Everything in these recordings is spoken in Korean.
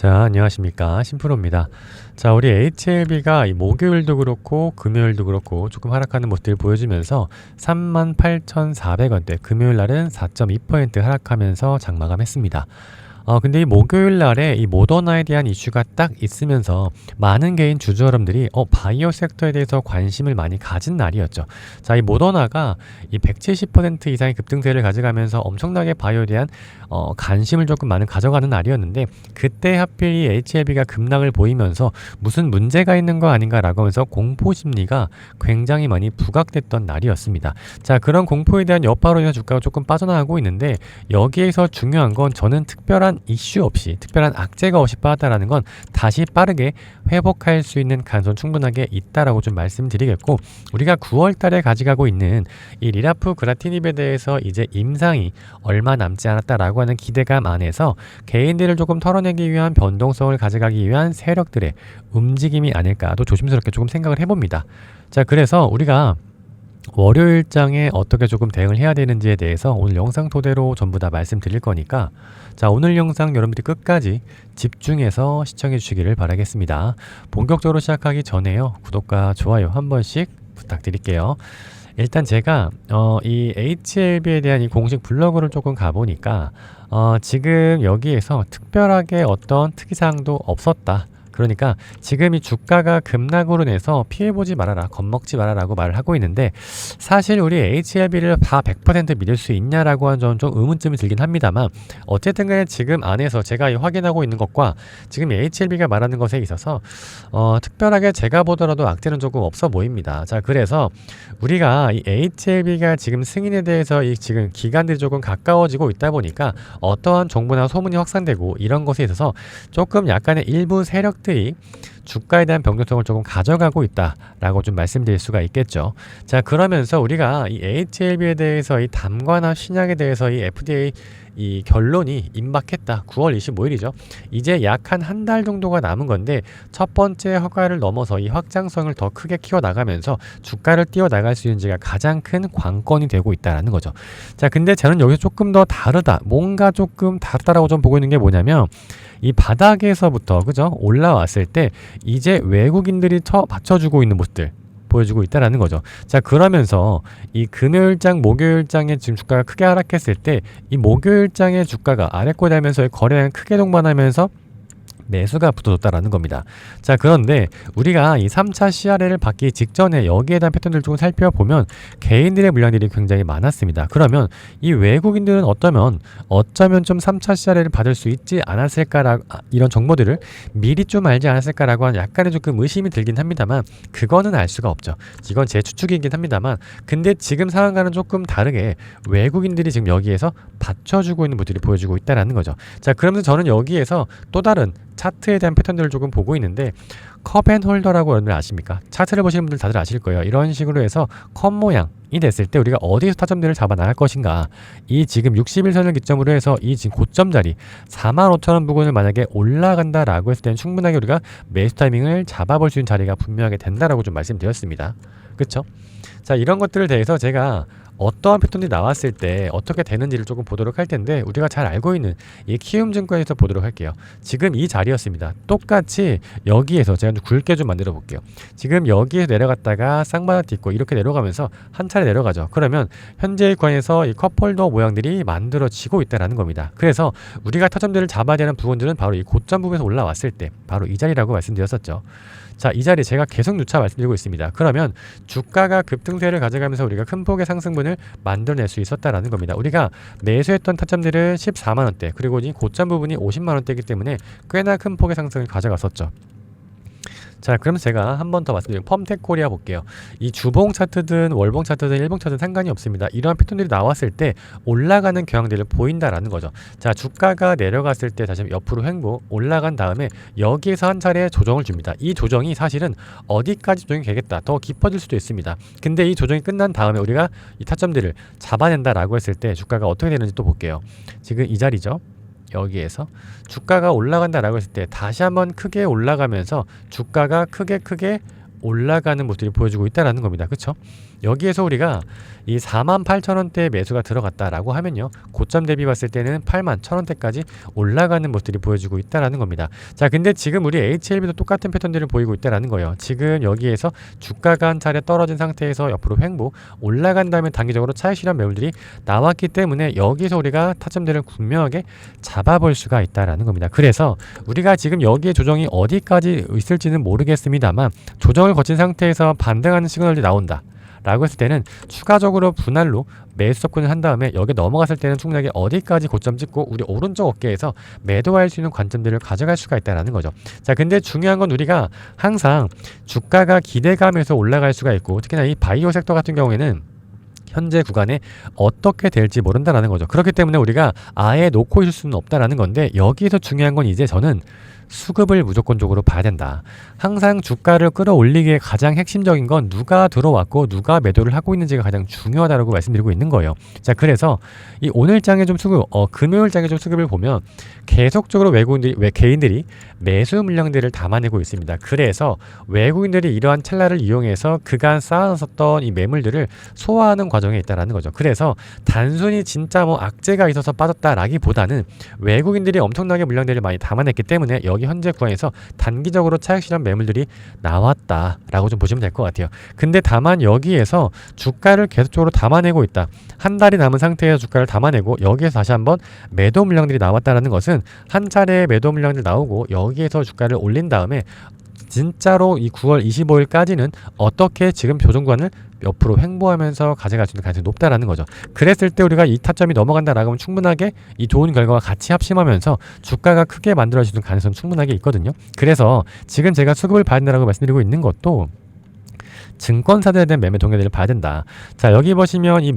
자, 안녕하십니까. 심프로입니다. 자, 우리 HLB가 이 목요일도 그렇고 금요일도 그렇고 조금 하락하는 모습을 보여주면서 38,400원대, 금요일 날은 4.2% 하락하면서 장마감했습니다. 근데 이 목요일 날에 이 모더나에 대한 이슈가 딱 있으면서 많은 개인 주주여러분들이 바이오 섹터에 대해서 관심을 많이 가진 날이었죠. 자, 이 모더나가 이 170% 이상의 급등세를 가져가면서 엄청나게 바이오에 대한 관심을 조금 많은 가져가는 날이었는데, 그때 하필 이 HLB가 급락을 보이면서 무슨 문제가 있는 거 아닌가라고 하면서 공포 심리가 굉장히 많이 부각됐던 날이었습니다. 자, 그런 공포에 대한 여파로 인해서 주가가 조금 빠져나가고 있는데, 여기에서 중요한 건 저는 특별한 이슈 없이, 특별한 악재가 없이 빠졌다라는 건 다시 빠르게 회복할 수 있는 가능성 충분하게 있다라고 좀 말씀드리겠고, 우리가 9월 달에 가져가고 있는 이 리라프 그라티닙에 대해서 이제 임상이 얼마 남지 않았다라고 하는 기대감 안에서 개인들을 조금 털어내기 위한 변동성을 가져가기 위한 세력들의 움직임이 아닐까도 조심스럽게 조금 생각을 해봅니다. 자, 그래서 우리가 월요일장에 어떻게 조금 대응을 해야 되는지에 대해서 오늘 영상 토대로 전부 다 말씀드릴 거니까, 자, 오늘 영상 여러분들이 끝까지 집중해서 시청해 주시기를 바라겠습니다. 본격적으로 시작하기 전에요, 구독과 좋아요 한 번씩 부탁드릴게요. 일단 제가 이 HLB에 대한 이 공식 블로그를 조금 가보니까 지금 여기에서 특별하게 어떤 특이사항도 없었다. 그러니까 지금 이 주가가 급락으로 인해서 피해보지 말아라, 겁먹지 말아라고 말을 하고 있는데, 사실 우리 HLB를 다 100% 믿을 수 있냐라고 하는 좀 의문점이 들긴 합니다만, 어쨌든 간에 지금 안에서 제가 확인하고 있는 것과 지금 HLB가 말하는 것에 있어서 특별하게 제가 보더라도 악재는 조금 없어 보입니다. 자, 그래서 우리가 이 HLB가 지금 승인에 대해서 이 지금 기간들이 조금 가까워지고 있다 보니까 어떠한 정보나 소문이 확산되고 이런 것에 있어서 조금 약간의 일부 세력들이 주가에 대한 변동성을 조금 가져가고 있다라고 좀 말씀드릴 수가 있겠죠. 자, 그러면서 우리가 이 HLB에 대해서 이 담관화 신약에 대해서 이 FDA 이 결론이 임박했다. 9월 25일이죠. 이제 약 한 달 정도가 남은 건데, 첫 번째 허가를 넘어서 이 확장성을 더 크게 키워나가면서 주가를 띄워나갈 수 있는지가 가장 큰 관건이 되고 있다는 거죠. 자, 근데 저는 여기서 조금 더 다르다, 뭔가 조금 다르다라고 좀 보고 있는 게 뭐냐면, 이 바닥에서부터 그죠, 올라왔을 때 이제 외국인들이 받쳐주고 있는 모습들 보여주고 있다라는 거죠. 자, 그러면서 이 금요일장, 목요일장에 지금 주가가 크게 하락했을 때 이 목요일장의 주가가 아래꼬리하면서 거래량 크게 동반하면서 매수가 붙어졌다라는 겁니다. 자, 그런데 우리가 이 3차 CRL을 받기 직전에 여기에 대한 패턴들을 조금 살펴보면 개인들의 물량들이 굉장히 많았습니다. 그러면 이 외국인들은 어쩌면 좀 3차 CRL을 받을 수 있지 않았을까라고, 이런 정보들을 미리 좀 알지 않았을까라고 하는 약간의 조금 의심이 들긴 합니다만, 그거는 알 수가 없죠. 이건 제 추측이긴 합니다만, 근데 지금 상황과는 조금 다르게 외국인들이 지금 여기에서 받쳐주고 있는 모습들이 보여주고 있다는 거죠. 자, 그러면서 저는 여기에서 또 다른 차트에 대한 패턴들을 조금 보고 있는데, 컵앤홀더라고 여러분들 아십니까? 차트를 보시는 분들 다들 아실 거예요. 이런 식으로 해서 컵 모양이 됐을 때 우리가 어디에서 타점들을 잡아 나갈 것인가, 이 지금 60일선을 기점으로 해서 이 지금 고점 자리 45,000원 부근을 만약에 올라간다라고 했을 때는 충분하게 우리가 매수 타이밍을 잡아볼 수 있는 자리가 분명하게 된다라고 좀 말씀드렸습니다. 그쵸? 자, 이런 것들을 대해서 제가 어떠한 패턴이 나왔을 때 어떻게 되는지를 조금 보도록 할 텐데, 우리가 잘 알고 있는 이 키움증권에서 보도록 할게요. 지금 이 자리였습니다. 똑같이 여기에서 제가 좀 굵게 좀 만들어 볼게요. 지금 여기에서 내려갔다가 쌍바닥 딛고 이렇게 내려가면서 한 차례 내려가죠. 그러면 현재의 관에서 이 컵홀더 모양들이 만들어지고 있다는 겁니다. 그래서 우리가 타점들을 잡아야 되는 부분들은 바로 이 고점 부분에서 올라왔을 때 바로 이 자리라고 말씀드렸었죠. 자, 이 자리 제가 계속 누차 말씀드리고 있습니다. 그러면 주가가 급등세를 가져가면서 우리가 큰 폭의 상승분을 만들어낼 수 있었다라는 겁니다. 우리가 매수했던 타점들은 14만원대, 그리고 이 고점 부분이 50만원대이기 때문에 꽤나 큰 폭의 상승을 가져갔었죠. 자, 그럼 제가 한 번 더 말씀드리면 펌텍 코리아 볼게요. 이 주봉 차트든 월봉 차트든 일봉 차트든 상관이 없습니다. 이러한 패턴들이 나왔을 때 올라가는 경향들을 보인다라는 거죠. 자, 주가가 내려갔을 때 다시 옆으로 횡보 올라간 다음에 여기에서 한 차례 조정을 줍니다. 이 조정이 사실은 어디까지 조정이 되겠다, 더 깊어질 수도 있습니다. 근데 이 조정이 끝난 다음에 우리가 이 타점들을 잡아낸다라고 했을 때 주가가 어떻게 되는지 또 볼게요. 지금 이 자리죠. 여기에서 주가가 올라간다라고 했을 때 다시 한번 크게 올라가면서 주가가 크게 올라가는 모습이 보여주고 있다는 겁니다. 그쵸? 여기에서 우리가 이 48,000원대의 매수가 들어갔다라고 하면요, 고점 대비 봤을 때는 81,000원대까지 올라가는 모습들이 보여지고 있다라는 겁니다. 자, 근데 지금 우리 HLB도 똑같은 패턴들을 보이고 있다라는 거예요. 지금 여기에서 주가가 한 차례 떨어진 상태에서 옆으로 횡보 올라간 다음에 단기적으로 차익 실현 매물들이 나왔기 때문에 여기서 우리가 타점들을 분명하게 잡아볼 수가 있다라는 겁니다. 그래서 우리가 지금 여기에 조정이 어디까지 있을지는 모르겠습니다만, 조정을 거친 상태에서 반등하는 시그널이 나온다 라고 했을 때는 추가적으로 분할로 매수 접근을 한 다음에 여기 넘어갔을 때는 충분하게 어디까지 고점 찍고 우리 오른쪽 어깨에서 매도할 수 있는 관점들을 가져갈 수가 있다는 거죠. 자, 근데 중요한 건 우리가 항상 주가가 기대감에서 올라갈 수가 있고, 특히나 이 바이오 섹터 같은 경우에는 현재 구간에 어떻게 될지 모른다라는 거죠. 그렇기 때문에 우리가 아예 놓고 있을 수는 없다라는 건데, 여기에서 중요한 건 이제 저는 수급을 무조건적으로 봐야 된다. 항상 주가를 끌어올리기에 가장 핵심적인 건 누가 들어왔고 누가 매도를 하고 있는지가 가장 중요하다고 말씀드리고 있는 거예요. 자, 그래서 이 오늘장에 좀 수급, 금요일장에 좀 수급을 보면 계속적으로 개인들이 매수 물량들을 담아내고 있습니다. 그래서 외국인들이 이러한 찰나를 이용해서 그간 쌓아놨었던 이 매물들을 소화하는 과정에 있다라는 거죠. 그래서 단순히 진짜 뭐 악재가 있어서 빠졌다라기보다는 외국인들이 엄청나게 물량들을 많이 담아냈기 때문에 여기 현재 구간에서 단기적으로 차익 실현 매물들이 나왔다라고 좀 보시면 될 것 같아요. 근데 다만 여기에서 주가를 계속적으로 담아내고 있다. 한 달이 남은 상태에서 주가를 담아내고 여기에서 다시 한번 매도 물량들이 나왔다라는 것은 한 차례의 매도 물량들 나오고 여기에서 주가를 올린 다음에 진짜로 이 9월 25일까지는 어떻게 지금 조정관을 옆으로 횡보하면서 가져갈 수 있는 가능성이 높다라는 거죠. 그랬을 때 우리가 이 타점이 넘어간다라고 하면 충분하게 이 좋은 결과와 같이 합심하면서 주가가 크게 만들어질 수 있는 가능성은 충분하게 있거든요. 그래서 지금 제가 수급을 봐야 된다고 말씀드리고 있는 것도 증권사들에 대한 매매 동향들을 봐야 된다. 자, 여기 보시면 이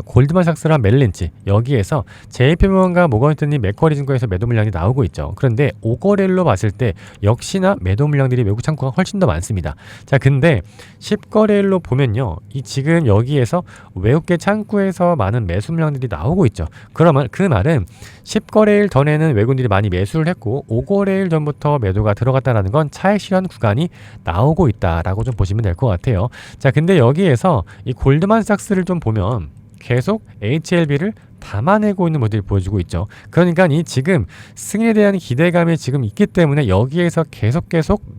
골드만삭스랑 멜린치 여기에서 JP모건과 모건스탠리 맥쿼리 증권에서 매도 물량이 나오고 있죠. 그런데 5거래일로 봤을 때 역시나 매도 물량들이 외국 창구가 훨씬 더 많습니다. 자, 근데 10거래일로 보면요, 이 지금 여기에서 외국계 창구에서 많은 매수 물량들이 나오고 있죠. 그러면 그 말은 10거래일 전에는 외국인들이 많이 매수를 했고 5거래일 전부터 매도가 들어갔다는 건 차익 실현 구간이 나오고 있다라고 좀 보시면 될 것 같아요. 자, 근데 여기에서 이 골드만삭스를 좀 보면 계속 HLB를 담아내고 있는 모델이 보여주고 있죠. 그러니까 이 지금 승인에 대한 기대감이 지금 있기 때문에 여기에서 계속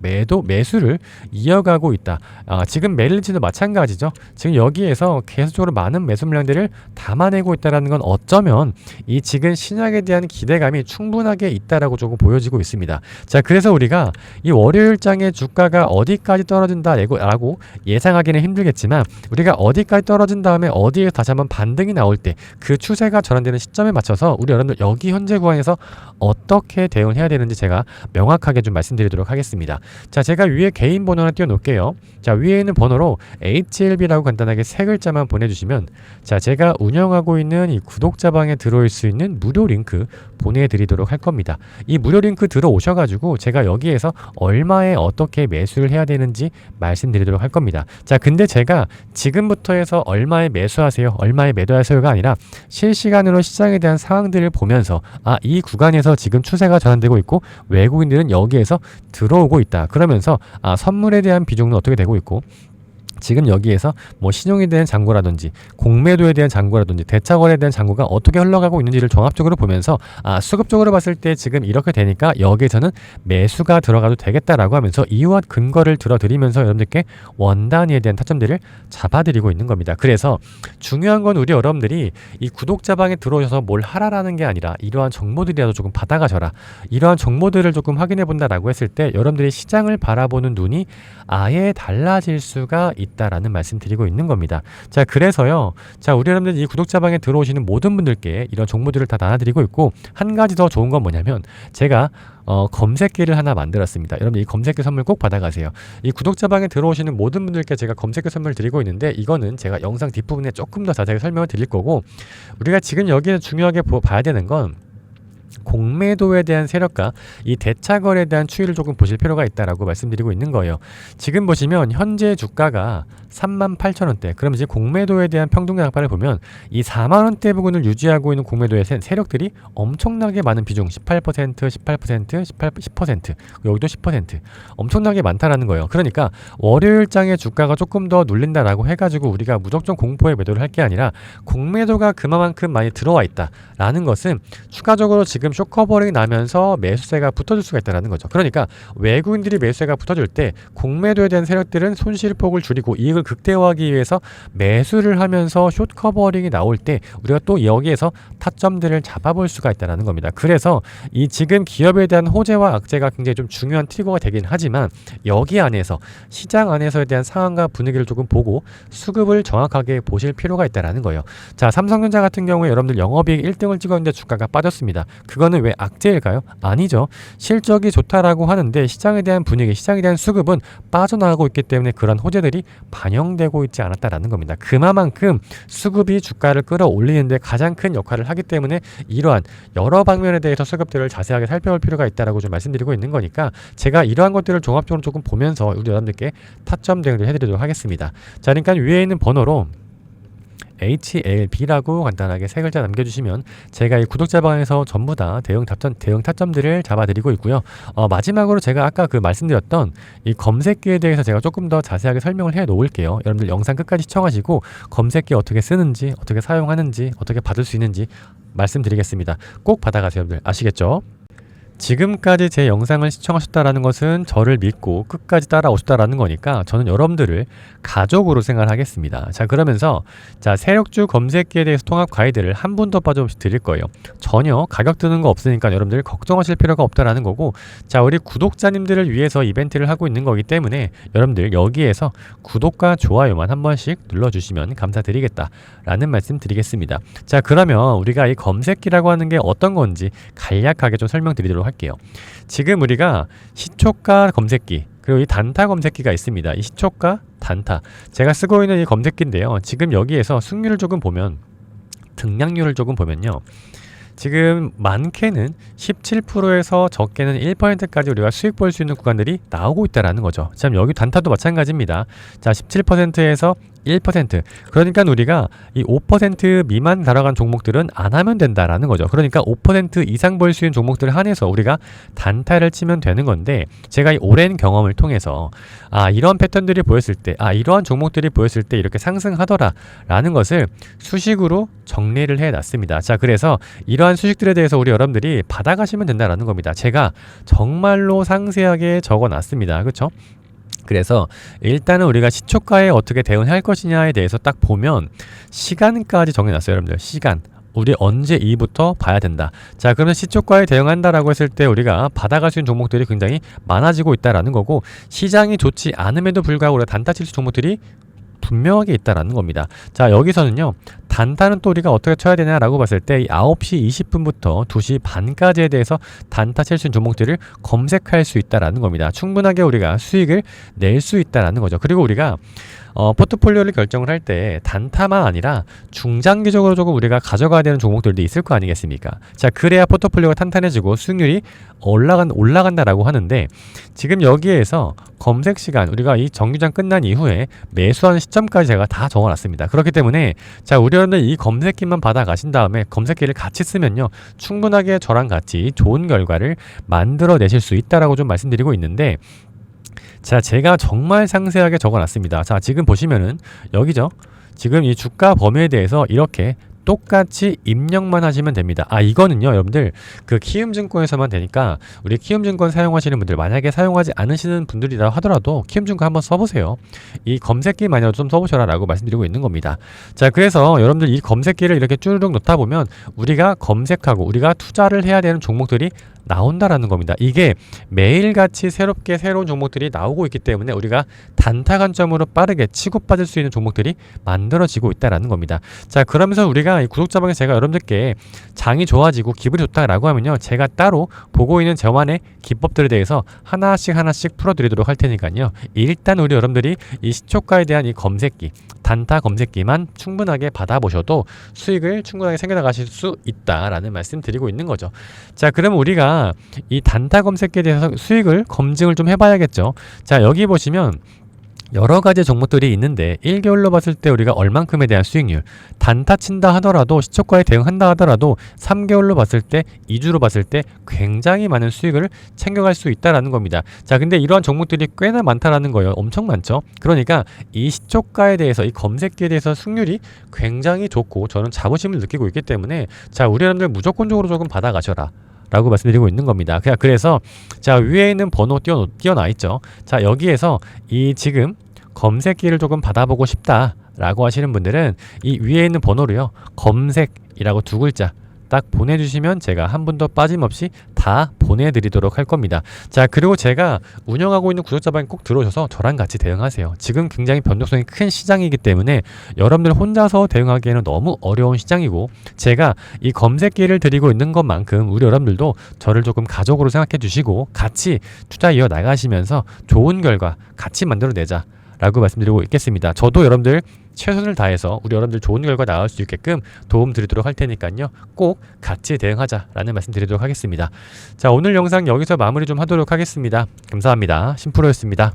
매수를 이어가고 있다. 지금 멜린치도 마찬가지죠. 지금 여기에서 계속적으로 많은 매수 물량들을 담아내고 있다는 건 어쩌면 이 지금 신약에 대한 기대감이 충분하게 있다라고 조금 보여지고 있습니다. 자, 그래서 우리가 이 월요일장의 주가가 어디까지 떨어진다라고 예상하기는 힘들겠지만 우리가 어디까지 떨어진 다음에 어디에 다시 한번 반등이 나올 때 그 추세가 전환되는 시점에 맞춰서 우리 여러분들 여기 현재 구간에서 어떻게 대응을 해야 되는지 제가 명확하게 좀 말씀드리도록 하겠습니다. 자, 제가 위에 개인 번호 하나 띄워놓을게요. 자, 위에 있는 번호로 HLB라고 간단하게 세 글자만 보내주시면, 자, 제가 운영하고 있는 이 구독자방에 들어올 수 있는 무료 링크 보내드리도록 할 겁니다. 이 무료 링크 들어오셔가지고 제가 여기에서 얼마에 어떻게 매수를 해야 되는지 말씀드리도록 할 겁니다. 자, 근데 제가 지금부터 해서 얼마에 매수하세요, 얼마에 매도하세요가 아니라 실시간으로 시장에 대한 상황들을 보면서 이 구간에서 지금 추세가 전환되고 있고 외국인들은 여기에서 들어오고 있다. 그러면서 선물에 대한 비중은 어떻게 되고 있고 지금 여기에서 뭐 신용에 대한 잔고라든지 공매도에 대한 잔고라든지 대차거래에 대한 잔고가 어떻게 흘러가고 있는지를 종합적으로 보면서 수급적으로 봤을 때 지금 이렇게 되니까 여기에서는 매수가 들어가도 되겠다라고 하면서 이유와 근거를 들어드리면서 여러분들께 원단위에 대한 타점들을 잡아드리고 있는 겁니다. 그래서 중요한 건 우리 여러분들이 이 구독자방에 들어오셔서 뭘 하라라는 게 아니라 이러한 정보들이라도 조금 받아가셔라, 이러한 정보들을 조금 확인해 본다라고 했을 때 여러분들이 시장을 바라보는 눈이 아예 달라질 수가 있다라는 말씀 드리고 있는 겁니다. 자, 그래서요, 자, 우리 여러분들 이 구독자방에 들어오시는 모든 분들께 이런 정보들을 다 나눠드리고 있고, 한 가지 더 좋은 건 뭐냐면 제가 검색기를 하나 만들었습니다. 여러분 이 검색기 선물 꼭 받아가세요. 이 구독자방에 들어오시는 모든 분들께 제가 검색기 선물 드리고 있는데 이거는 제가 영상 뒷부분에 조금 더 자세하게 설명을 드릴 거고, 우리가 지금 여기에 중요하게 봐야 되는 건 공매도에 대한 세력과 이 대차거래에 대한 추이를 조금 보실 필요가 있다라고 말씀드리고 있는 거예요. 지금 보시면 현재 주가가 38,000원대. 그럼 이제 공매도에 대한 평등 양반을 보면 이 4만원대 부근을 유지하고 있는 공매도의 세력들이 엄청나게 많은 비중 18%, 18%, 18, 10% 여기도 10% 엄청나게 많다라는 거예요. 그러니까 월요일장에 주가가 조금 더 눌린다라고 해가지고 우리가 무조건 공포에 매도를 할 게 아니라 공매도가 그만큼 많이 들어와 있다라는 것은 추가적으로 지금 쇼커버링이 나면서 매수세가 붙어줄 수가 있다는 거죠. 그러니까 외국인들이 매수세가 붙어줄 때 공매도에 대한 세력들은 손실폭을 줄이고 이익을 극대화하기 위해서 매수를 하면서 숏커버링이 나올 때 우리가 또 여기에서 타점들을 잡아볼 수가 있다는 겁니다. 그래서 이 지금 기업에 대한 호재와 악재가 굉장히 좀 중요한 트리거가 되긴 하지만 여기 안에서 시장 안에서에 대한 상황과 분위기를 조금 보고 수급을 정확하게 보실 필요가 있다는 거예요. 자, 삼성전자 같은 경우에 여러분들 영업이익 1등을 찍었는데 주가가 빠졌습니다. 그거는 왜 악재일까요? 아니죠. 실적이 좋다라고 하는데 시장에 대한 분위기, 시장에 대한 수급은 빠져나가고 있기 때문에 그런 호재들이 반영되고 있지 않았다라는 겁니다. 그만큼 수급이 주가를 끌어올리는데 가장 큰 역할을 하기 때문에 이러한 여러 방면에 대해서 수급들을 자세하게 살펴볼 필요가 있다라고 좀 말씀드리고 있는 거니까 제가 이러한 것들을 종합적으로 조금 보면서 우리 여러분들께 타점 대응을 해드리도록 하겠습니다. 자, 그러니까 위에 있는 번호로 HLB라고 간단하게 세 글자 남겨주시면 제가 이 구독자 방에서 전부 다 대응 타점들을 잡아드리고 있고요. 마지막으로 제가 아까 그 말씀드렸던 이 검색기에 대해서 제가 조금 더 자세하게 설명을 해 놓을게요. 여러분들 영상 끝까지 시청하시고 검색기 어떻게 쓰는지, 어떻게 사용하는지, 어떻게 받을 수 있는지 말씀드리겠습니다. 꼭 받아가세요, 여러분들. 아시겠죠? 지금까지 제 영상을 시청하셨다라는 것은 저를 믿고 끝까지 따라오셨다라는 거니까 저는 여러분들을 가족으로 생각하겠습니다. 자, 그러면서 자, 세력주 검색기에 대해서 통합 가이드를 한 분도 빠짐없이 드릴 거예요. 전혀 가격 드는 거 없으니까 여러분들 걱정하실 필요가 없다라는 거고, 자, 우리 구독자님들을 위해서 이벤트를 하고 있는 거기 때문에 여러분들 여기에서 구독과 좋아요만 한 번씩 눌러주시면 감사드리겠다라는 말씀 드리겠습니다. 자, 그러면 우리가 이 검색기라고 하는 게 어떤 건지 간략하게 좀 설명드리도록 할게요. 지금 우리가 시초가 검색기 그리고 이 단타 검색기가 있습니다. 이 시초가 단타 제가 쓰고 있는 이 검색기인데요. 지금 여기에서 승률을 조금 보면 등락률을 조금 보면요. 지금 많게는 17%에서 적게는 1%까지 우리가 수익 볼 수 있는 구간들이 나오고 있다라는 거죠. 참 여기 단타도 마찬가지입니다. 자, 17%에서 1%. 그러니까 우리가 이 5% 미만 달아간 종목들은 안 하면 된다라는 거죠. 그러니까 5% 이상 볼 수 있는 종목들을 한해서 우리가 단타를 치면 되는 건데, 제가 이 오랜 경험을 통해서 이런 패턴들이 보였을 때, 이러한 종목들이 보였을 때 이렇게 상승하더라라는 것을 수식으로 정리를 해놨습니다. 자, 그래서 이러한 수식들에 대해서 우리 여러분들이 받아가시면 된다라는 겁니다. 제가 정말로 상세하게 적어놨습니다. 그렇죠? 그래서 일단은 우리가 시초가에 어떻게 대응할 것이냐에 대해서 딱 보면 시간까지 정해놨어요. 여러분들 시간 우리 언제 이부터 봐야 된다. 자, 그러면 시초가에 대응한다라고 했을 때 우리가 받아갈 수 있는 종목들이 굉장히 많아지고 있다라는 거고, 시장이 좋지 않음에도 불구하고 우리가 단타 칠 수 종목들이 분명하게 있다라는 겁니다. 자, 여기서는요, 단타는 또 우리가 어떻게 쳐야 되냐라고 봤을 때 9시 20분부터 2시 반까지에 대해서 단타 칠 수 있는 종목들을 검색할 수 있다라는 겁니다. 충분하게 우리가 수익을 낼 수 있다라는 거죠. 그리고 우리가 포트폴리오를 결정을 할 때 단타만 아니라 중장기적으로 조금 우리가 가져가야 되는 종목들도 있을 거 아니겠습니까? 자, 그래야 포트폴리오가 탄탄해지고 수익률이 올라간다라고 하는데, 지금 여기에서 검색 시간 우리가 이 정규장 끝난 이후에 매수하는 시점까지 제가 다 적어놨습니다. 그렇기 때문에 자, 우리 여러분들 이 검색기만 받아 가신 다음에 검색기를 같이 쓰면요, 충분하게 저랑 같이 좋은 결과를 만들어 내실 수 있다라고 좀 말씀드리고 있는데, 자, 제가 정말 상세하게 적어놨습니다. 자, 지금 보시면은 여기죠. 지금 이 주가 범위에 대해서 이렇게 똑같이 입력만 하시면 됩니다. 이거는요, 여러분들 그 키움증권에서만 되니까 우리 키움증권 사용하시는 분들, 만약에 사용하지 않으시는 분들이라 하더라도 키움증권 한번 써보세요. 이 검색기만이라도 좀 써보셔라 라고 말씀드리고 있는 겁니다. 자, 그래서 여러분들 이 검색기를 이렇게 쭈르륵 놓다 보면 우리가 검색하고 우리가 투자를 해야 되는 종목들이 나온다라는 겁니다. 이게 매일같이 새롭게 새로운 종목들이 나오고 있기 때문에 우리가 단타 관점으로 빠르게 치고 빠질 수 있는 종목들이 만들어지고 있다라는 겁니다. 자, 그러면서 우리가 이 구독자방에 제가 여러분들께 장이 좋아지고 기분이 좋다라고 하면요, 제가 따로 보고 있는 저만의 기법들에 대해서 하나씩 풀어드리도록 할 테니까요. 일단 우리 여러분들이 이 시초가에 대한 이 검색기, 단타 검색기만 충분하게 받아보셔도 수익을 충분하게 생겨나가실 수 있다라는 말씀 드리고 있는 거죠. 자, 그러면 우리가 이 단타 검색기에 대해서 수익을 검증을 좀 해봐야겠죠. 자, 여기 보시면 여러 가지 종목들이 있는데 1개월로 봤을 때 우리가 얼만큼에 대한 수익률, 단타 친다 하더라도 시초가에 대응한다 하더라도 3개월로 봤을 때 2주로 봤을 때 굉장히 많은 수익을 챙겨갈 수 있다라는 겁니다. 자, 근데 이러한 종목들이 꽤나 많다라는 거예요. 엄청 많죠. 그러니까 이 시초가에 대해서 이 검색기에 대해서 승률이 굉장히 좋고 저는 자부심을 느끼고 있기 때문에 자, 우리 여러분들 무조건적으로 조금 받아가셔라 라고 말씀드리고 있는 겁니다. 그래서 자, 위에 있는 번호 띄어나 있죠. 자, 여기에서 이 지금 검색기를 조금 받아보고 싶다 라고 하시는 분들은 이 위에 있는 번호로요, 검색이라고 두 글자 딱 보내주시면 제가 한 분도 빠짐없이 다 보내드리도록 할 겁니다. 자, 그리고 제가 운영하고 있는 구독자방에 꼭 들어오셔서 저랑 같이 대응하세요. 지금 굉장히 변동성이 큰 시장이기 때문에 여러분들 혼자서 대응하기에는 너무 어려운 시장이고, 제가 이 검색기를 드리고 있는 것만큼 우리 여러분들도 저를 조금 가족으로 생각해 주시고 같이 투자 이어 나가시면서 좋은 결과 같이 만들어내자 라고 말씀드리고 있겠습니다. 저도 여러분들 최선을 다해서 우리 여러분들 좋은 결과 나올 수 있게끔 도움 드리도록 할 테니까요. 꼭 같이 대응하자라는 말씀 드리도록 하겠습니다. 자, 오늘 영상 여기서 마무리 좀 하도록 하겠습니다. 감사합니다. 심프로였습니다.